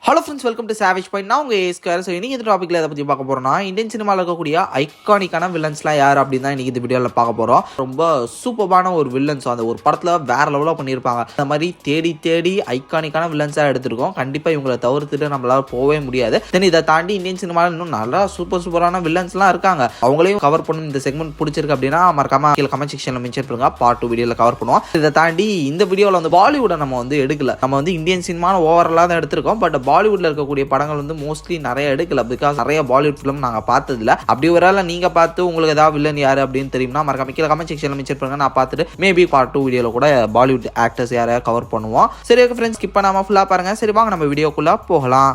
Hello friends, welcome to savage point. நான் உங்கள் ஏஸ்கர். So இன்றைக்கி இந்த டாப்பிக்கில் எதை பற்றி பார்க்க போகிறோம்னா, இந்தியன் சினிமாவில் இருக்கக்கூடிய ஐகானிக்கான வில்லன்ஸ்லாம் யார் அப்படின்னு தான் இன்றைக்கி இந்த வீடியோவில் பார்க்க போகிறோம். ரொம்ப சூப்பரான ஒரு வில்லன்ஸ் அந்த ஒரு படத்தில் வேறு லெவலாக பண்ணியிருப்பாங்க. அந்த மாதிரி தேடி தேடி ஐகானிக்கான வில்லன்ஸாக எடுத்திருக்கோம். கண்டிப்பாக இவங்களை தவிர்த்துட்டு நம்மளால் போகவே முடியாது. தென் இதை தாண்டி இந்தியன் சினிமாவில் இன்னும் நல்லா சூப்பரான வில்லன்ஸ்லாம் இருக்காங்க. அவங்களையும் கவர் பண்ணணும். இந்த செக்மெண்ட் பிடிச்சிருக்கு அப்படின்னா மறக்காம கீழே கமெண்ட் செக்ஷனில் மென்ஷன் பண்ணுங்க. பார்ட் 2 வீடியோவில் கவர் பண்ணுவோம். இதை தாண்டி இந்த வீடியோவில் வந்து பாலிவுட்டை நம்ம வந்து எடுக்கல. நம்ம வந்து இந்தியன் சினிமாவில் ஓவராலாக தான் எடுத்திருக்கோம். பட் பாலிவுட்ல இருக்கக்கூடிய படங்கள் வந்து மோஸ்ட்லி நிறைய எடுக்கல. பிகாஸ் நிறைய பாலிவுட் ஃபிலிம் நாங்க பார்த்ததில்ல. அப்படி ஒருவேளை நீங்க பார்த்து உங்களுக்கு ஏதாவது வில்லன் யாரு அப்படின்னு தெரியும்னா மறக்காம கீழே கமெண்ட் செக்ஷன்ல மென்ஷன் பண்ணுங்க. நான் பார்த்துட்டு மேபி பார்ட் 2 வீடியோல கூட பாலிவுட் ஆக்டர்ஸ் யாரையா கவர் பண்ணுவோம். சரி ஓகே ஃப்ரெண்ட்ஸ், ஸ்கிப் பண்ணாம ஃபுல்லா பாருங்க. சரி வாங்க நம்ம வீடியோக்குள்ள போகலாம்.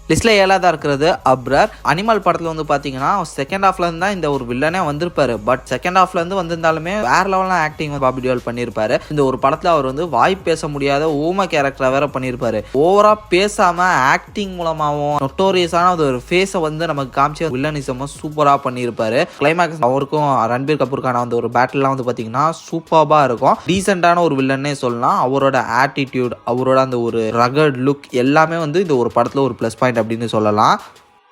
லிஸ்ட்ல 7ஆவதா இருக்கிறது அப்ரர். அனிமல் படத்துல வந்து பாத்தீங்கன்னா செகண்ட் ஹாஃப்ல இருந்து தான் இந்த ஒரு வில்லனே வந்திருப்பாரு. பட் செகண்ட் ஹாஃப்ல இருந்து வந்திருந்தாலுமே வேற லெவலான ஆக்டிங் பாபி டியோல் பண்ணியிருப்பாரு. இந்த ஒரு படத்துல அவர் வந்து வாய் பேச முடியாத ஊமை கேரக்டரா வேற பண்ணியிருப்பாரு. ஓவரா பேசாம ஆக்டிங் மூலமாவும் நொட்டோரியஸான ஒரு ஃபேஸை வந்து நமக்கு காமிச்ச வில்லனிசமும் சூப்பரா பண்ணியிருப்பாரு. கிளைமேக்ஸ் அவருக்கும் ரன்பீர் கபூருக்கான அந்த ஒரு பேட்டில்லாம் வந்து பாத்தீங்கன்னா சூப்பரா இருக்கும். டீசென்டான ஒரு வில்லன்னே சொல்லலாம். அவரோட ஆட்டிடியூட், அவரோட அந்த ஒரு ரகட் லுக் எல்லாமே வந்து இந்த ஒரு படத்துல ஒரு பிளஸ் பாயிண்ட் அப்படின்னு சொல்லலாம்.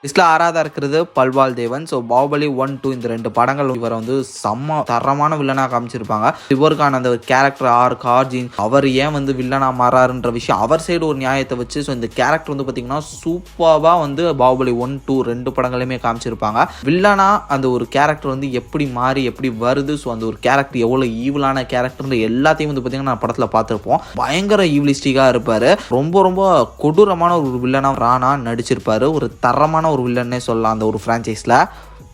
லிஸ்ட்ல 6ஆவதா இருக்கிறது பல்வால் தேவன். ஸோ பாகுபலி 1, 2 இந்த 2 படங்கள் இவரை வந்து செம்ம தரமான வில்லனா காமிச்சிருப்பாங்க. இவருக்கான அந்த கேரக்டர் ஆர்ஜின், அவர் ஏன் வந்து வில்லனா மாறாருன்ற விஷயம் அவர் சைடு ஒரு நியாயத்தை வச்சு ஸோ இந்த கேரக்டர் வந்து பார்த்தீங்கன்னா சூப்பராக வந்து பாகுபலி 1, 2 2 படங்களையுமே காமிச்சிருப்பாங்க. வில்லனா அந்த ஒரு கேரக்டர் வந்து எப்படி மாறி எப்படி வருது, ஸோ அந்த ஒரு கேரக்டர் எவ்வளோ ஈவிலான கேரக்டர் எல்லாத்தையும் வந்து பார்த்தீங்கன்னா நான் படத்தில் பார்த்துருப்போம். பயங்கர ஈவிலிஸ்டிக்காக இருப்பார். ரொம்ப கொடூரமான ஒரு வில்லனா ராணா நடிச்சிருப்பாரு. ஒரு தரமான ஒரு வில்லன்னே சொல்லலாம் அந்த ஒரு ஃப்ரான்ச்சைஸில்.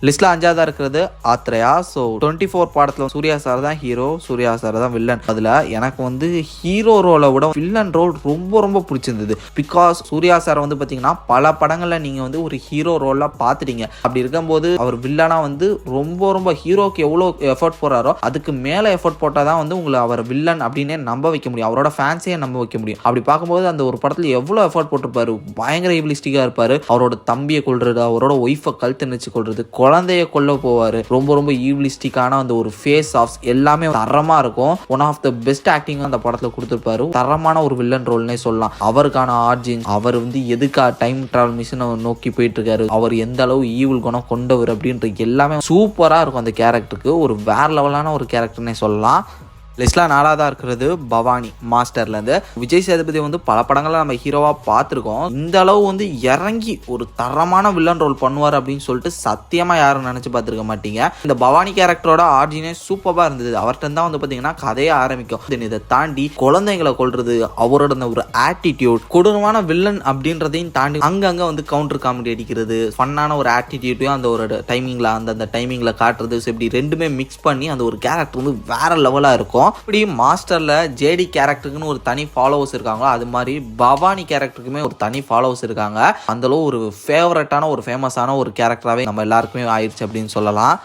லிஸ்ட்ல 5ஆவதா இருக்கிறது ஆத்ரேயா. ஸோ 24 படத்துல சூர்யா சார் தான் ஹீரோ, சூர்யா சார் தான் வில்லன். அதுல எனக்கு வந்து ஹீரோ ரோலை விட வில்லன் ரோல் ரொம்ப பிடிச்சிருந்தது. பிகாஸ் சூர்யா சார் வந்து பாத்தீங்கன்னா பல படங்கள்ல நீங்க வந்து ஒரு ஹீரோ ரோல்ல பாத்துட்டீங்க. அப்படி இருக்கும்போது அவர் வில்லனா வந்து ரொம்ப ஹீரோக்கு எவ்வளவு எஃபர்ட் போறாரோ அதுக்கு மேல எஃபர்ட் போட்டாதான் வந்து உங்களை அவர் வில்லன் அப்படின்னே நம்ப வைக்க முடியும். அவரோட ஃபேன்ஸையே நம்ப வைக்க முடியும். அப்படி பார்க்கும்போது அந்த ஒரு படத்துல எவ்வளவு எஃபர்ட் போட்டிருப்பாரு. பயங்கர ஈவிலிஸ்டிக்கா இருப்பாரு. அவரோட தம்பியை கொல்றது, அவரோட ஒய்ஃபை கழுத்து நினைச்சு கொல்றது, குழந்தைய கொல்ல போவாரு. ரொம்ப ஈவிலிஸ்டிக்கான அந்த ஒரு ஃபேஸ் ஆஃப் எல்லாமே தரமா இருக்கும். One of the best acting அந்த படத்துல கொடுத்திருப்பாரு. தரமான ஒரு வில்லன் ரோல்னே சொல்லலாம். அவருக்கான ஆர்ஜின், அவர் வந்து எதுக்கா டைம் டிராவல் மிஷினை நோக்கி போயிட்டு இருக்காரு, அவர் எந்த அளவு ஈவில் குணம் கொண்டவர் அப்படின்ற எல்லாமே சூப்பரா இருக்கும். அந்த கேரக்டருக்கு ஒரு வேற லெவலான ஒரு கேரக்டர்னே சொல்லலாம். லிஸ்ட்ல 4ஆவதா இருக்கிறது பவானி மாஸ்டர்லேருந்து. விஜய் சேதுபதி வந்து பல படங்கள்ல நம்ம ஹீரோவா பார்த்துருக்கோம். இந்த அளவு வந்து இறங்கி ஒரு தரமான வில்லன் ரோல் பண்ணுவார் அப்படின்னு சொல்லிட்டு சத்தியமா யாரும் நினைச்சு பார்த்துருக்க மாட்டீங்க. இந்த பவானி கேரக்டரோட ஆர்ஜினே சூப்பரா இருந்தது. அவர்கிட்ட தான் வந்து பாத்தீங்கன்னா கதையை ஆரம்பிக்கும். இதை தாண்டி குழந்தைங்களை கொல்றது, அவரோட ஒரு ஆட்டிடியூட், கொடூரமான வில்லன் அப்படின்றதையும் தாண்டி அங்கங்க வந்து கவுண்டர் காமெடி அடிக்கிறது, ஃபன்னான ஒரு ஆட்டிடியூட்டையும் அந்த ஒரு டைமிங்ல அந்த டைமிங்ல காட்டுறது, இப்படி ரெண்டுமே மிக்ஸ் பண்ணி அந்த ஒரு கேரக்டர் வந்து வேற லெவலா இருக்கும். இப்படி மாஸ்டர்ல ஜேடி கேரக்டருக்குன்னு ஒரு தனி ஃபாலோவர்ஸ் இருக்காங்க. அது மாதிரி பவானி கேரக்டருக்குமே ஒரு தனி ஃபாலோவர்ஸ் இருக்காங்க. அந்த அளவு ஒரு ஃபேவரட்டான ஒரு ஃபேமஸான ஒரு கேரக்டராகவே நம்ம எல்லாருக்குமே ஆயிடுச்சு அப்படின்னு சொல்லலாம்.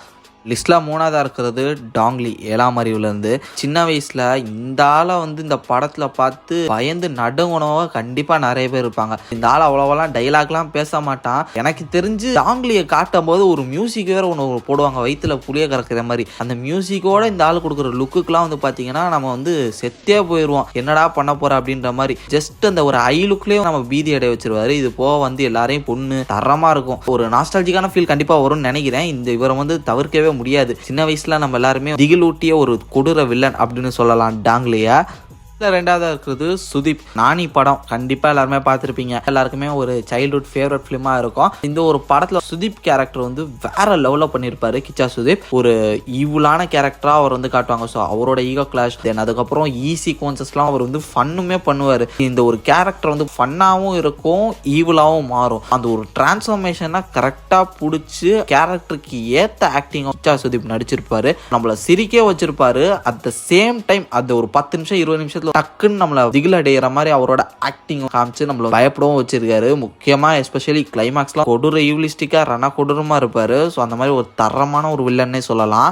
லிஸ்ட்ல 3ஆவதா இருக்கிறது டாங்லி. 7ஆம் அறிவுலேருந்து. சின்ன வயசுல இந்த ஆளை வந்து இந்த படத்துல பார்த்து பயந்து நடுங்குணவா கண்டிப்பா நிறைய பேர் இருப்பாங்க. இந்த ஆள் அவ்வளோவெல்லாம் டைலாக்லாம் பேச மாட்டான். எனக்கு தெரிஞ்சு டாங்லியை காட்டும் போது ஒரு மியூசிக் வேற ஒன்று போடுவாங்க, வயிற்றுல புளிய கறக்கிற மாதிரி. அந்த மியூசிக்கோட இந்த ஆள் கொடுக்குற லுக்குலாம் வந்து பாத்தீங்கன்னா நம்ம வந்து செத்தே போயிடுவோம். என்னடா பண்ண போற அப்படின்ற மாதிரி ஜஸ்ட் அந்த ஒரு ஐ லுக்லயே நம்ம பீதி அடைய வச்சிருவாரு. இது போக வந்து எல்லாரையும் பொண்ணு தரமா இருக்கும். ஒரு நாஸ்டாலஜிக்கான ஃபீல் கண்டிப்பா வரும்னு நினைக்கிறேன். இந்த இவரை வந்து தவிர்க்கவே முடியாது. சின்ன வயசுல நம்ம எல்லாருமே திகிலூட்டிய ஒரு கொடூர வில்லன் அப்படின்னு சொல்லலாம் டாங்லியா. 2ஆவதா இருக்கிறது சுதீப். நானி படம் கண்டிப்பா எல்லாருமே பார்த்துருப்பீங்க. எல்லாருக்குமே ஒரு சைல்ட்ஹுட் ஃபேவரட் ஃபிலிமா இருக்கும். இந்த ஒரு படத்துல சுதீப் கேரக்டர் வந்து வேற லெவல்ல பண்ணியிருப்பாரு கிச்சா சுதீப். ஒரு ஈவுலான கேரக்டரா அவர் வந்து காட்டுவாங்க. ஸோ அவரோட ஈகோ கிளாஷ், தென் அதுக்கப்புறம் சீக்வன்சஸ்லாம் அவர் வந்து ஃபன்னுமே பண்ணுவாரு. இந்த ஒரு கேரக்டர் வந்து ஃபன்னாவும் இருக்கும், ஈவிலாவும் மாறும். அந்த ஒரு டிரான்ஸ்ஃபர்மேஷனா கரெக்டா பிடிச்சி கேரக்டருக்கு ஏத்த ஆக்டிங் கிச்சா சுதீப் நடிச்சிருப்பாரு. நம்மள சிரிக்க வச்சிருப்பாரு. அட் த சேம் டைம் அந்த ஒரு 10 நிமிஷம் 20 நிமிஷத்துல டக்குன்னு நம்மள திகில் அடைகிற மாதிரி அவரோட ஆக்டிங் காமிச்சு நம்மள பயப்படவும் வச்சிருக்காரு. முக்கியமா எஸ்பெஷலி கிளைமேக்ஸ்லாம் கொடூர ஈவிலிஸ்டிக்கா கொடூரமா இருப்பாரு. ஸோ அந்த மாதிரி ஒரு தரமான ஒரு வில்லன்னே சொல்லலாம்.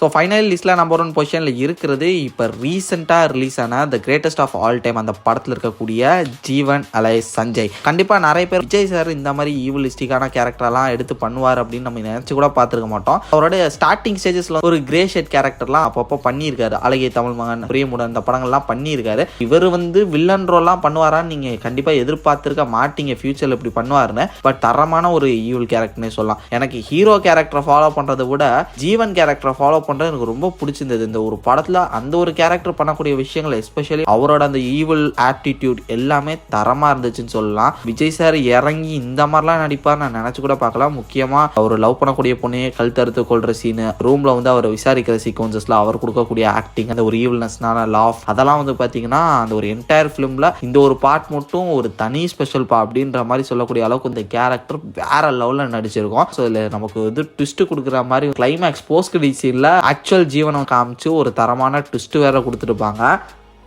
ஸோ ஃபைனல் லிஸ்ட்டில் நம்பர் 1 பொசிஷனில் இருக்கிறது இப்போ ரீசெண்டாக ரிலீஸ் ஆன the greatest of all time அந்த படத்தில் இருக்கக்கூடிய ஜீவன் அலைஸ் சஞ்சய். கண்டிப்பாக நிறைய பேர் விஜய் சார் இந்த மாதிரி ஈவிலிஸ்டிக்கான கேரக்டர்லாம் எடுத்து பண்ணுவார் அப்படின்னு நம்ம நினச்சி கூட பார்த்துருக்க மாட்டோம். அவரோட ஸ்டார்டிங் ஸ்டேஜஸில் ஒரு கிரே ஷேட் கேரக்டர்லாம் அப்பப்போ பண்ணியிருக்காரு. அழகிய தமிழ் மகன், பிரியமுடன் இந்த படங்கள்லாம் பண்ணியிருக்காரு. இவர் வில்லன் ரோல்லாம் பண்ணுவாரான்னு நீங்கள் கண்டிப்பாக எதிர்பார்த்துருக்க மாட்டீங்க ஃபியூச்சரில் இப்படி பண்ணுவாருன்னு. பட் தரமான ஒரு ஈவில் கேரக்டர்னே சொல்லலாம். எனக்கு ஹீரோ கேரக்டரை ஃபாலோ பண்ணுறதை விட ஜீவன் கேரக்டரை ஃபாலோ பண்ணுறது எனக்கு ரொம்ப பிடிச்சிருந்தது. இந்த ஒரு படத்தில் அந்த ஒரு கேரக்டர் பண்ணக்கூடிய விஷயங்கள் எஸ்பெஷலி அவரோட அந்த ஈவில் ஆட்டிடியூட் எல்லாமே தரமாக இருந்துச்சுன்னு சொல்லலாம். விஜய் சார் இறங்கி இந்த மாதிரிலாம் நடிப்பார் நான் நினச்சி கூட பார்க்கலாம். முக்கியமாக அவர் லவ் பண்ணக்கூடிய பொண்ணையே கழுத்தறுத்து கொள்கிற சீனு, ரூமில் அவர் விசாரிக்கிற சீக்வன்சஸில் அவர் கொடுக்கக்கூடிய ஆக்டிங், அந்த ஒரு ஈவில்னஸ்னான லாஃப், அதெல்லாம் பார்த்தீங்கன்னா அந்த ஒரு என்டையர் ஃபிலிமில் இந்த ஒரு பார்ட் மட்டும் ஒரு தனி ஸ்பெஷல் அப்படின்ற மாதிரி சொல்லக்கூடிய அளவுக்கு இந்த கேரக்டர் வேற லெவலில் நடிச்சிருக்கோம். ஸோ இதில் நமக்கு ட்விஸ்ட் கொடுக்குற மாதிரி கிளைமேக்ஸ் போஸ்ட் சீனில் ஆக்சுவல் ஜீவனம் காமிச்சு ஒரு தரமான ட்விஸ்ட் வேற கொடுத்துருப்பாங்க.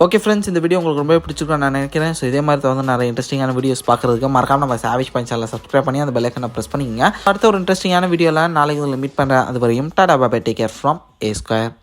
ஓகே ஃப்ரெண்ட்ஸ், இந்த வீடியோ உங்களுக்கு ரொம்ப பிடிச்சிருக்கும் நான் நினைக்கிறேன். ஸோ இதே மாதிரி நிறைய இன்ட்ரெஸ்டிங்கான வீடியோஸ் பார்க்குறதுக்கு மறக்காம நம்ம சாவேஜ் பாயிண்ட் சேனலை சப்ஸ்கிரைப் பண்ணி அந்த பெல் ஐக்கனை ப்ரெஸ் பண்ணிக்கங்க. அடுத்த ஒரு இன்ட்ரெஸ்டிங்கான வீடியோவில் நாளைக்கு மீட் பண்ணுறேன். அது வரையும் tata bye, take care from A Square.